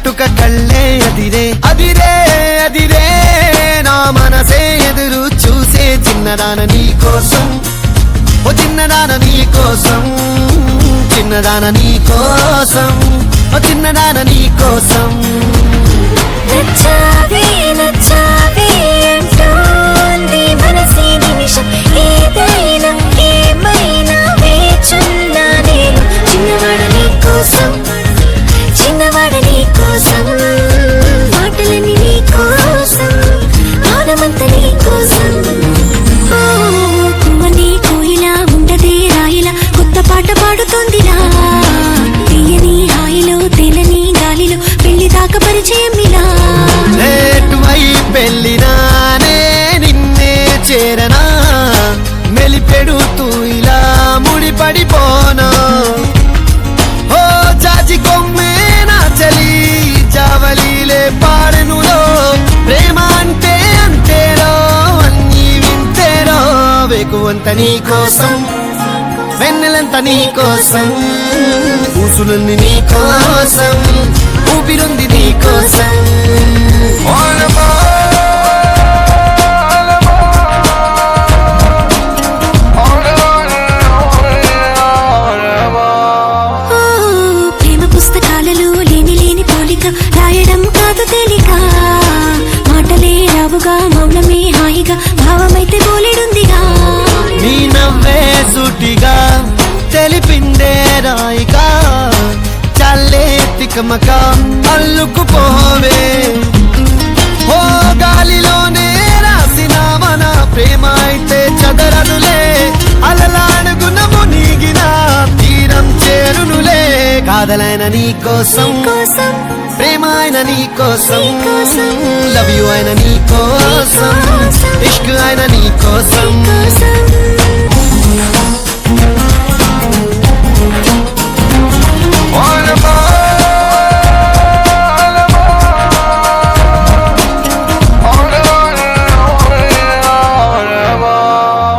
కాటుక కళ్ళే అదిరే అదిరే అదిరే నా మనసే ఎదురు చూసే చిన్నదాన నీ కోసం ఓ చిన్నదాన నీ కోసం చిన్నదాన నీ కోసం ఓ చిన్నదాన నీ కోసం నచ్చావే నచ్చావే అంటోంది మనసే నిమిషం ఏదైనా ఏమైనా వేచున్నా నేను చిన్నవాడ నీ కోసం చిన్నవాడ నీ కోసం మాటలన్నీ నీ కోసం మానమంత నీ కోసం కుమ్మని కోయిలా ఉండదే రాయిలా కొత్త పాట పాడుతోందిలా తీయని హాయిలో తెలని గాలిలో పెళ్లి దాకా పరిచయం ఇలా పెళ్ళినానే నిన్నే చేరనా మెలిపెడుతూ ఇలా ముడిపడిపోనా ఓ జాజి కొమ్మే నా చలి జావలీలే పాడెనులో ప్రేమ అంటే అంతేరో అన్నీ వింతేరో వేకువంత నీ కోసం వెన్నెలంత నీ కోసం ఊసులన్నీ నీ కోసం ఊపిరుంది నీ కోసం ప్రేమ పుస్తకాలలో లేని లేని పోలిక రాయడం కాదు తేలిక మాటలే రావుగా మౌనమే హాయిగా భావమైతే బోలెడుందిగా నీ నవ్వే సూటిగా తెలిపిందే రాయిగా చల్లే తికమక అల్లుకుపోవే ఓ గాలిలోనే రాసిన మన ప్రేమ అయితే చదరనులే అలలాడుగున మునిగిన తీరం చేరునులే కాదలైన నీ కోసం ప్రేమ అయిన నీ కోసం లవ్ యు అయిన నీ కోసం ఇష్క్ అయిన నీ కోసం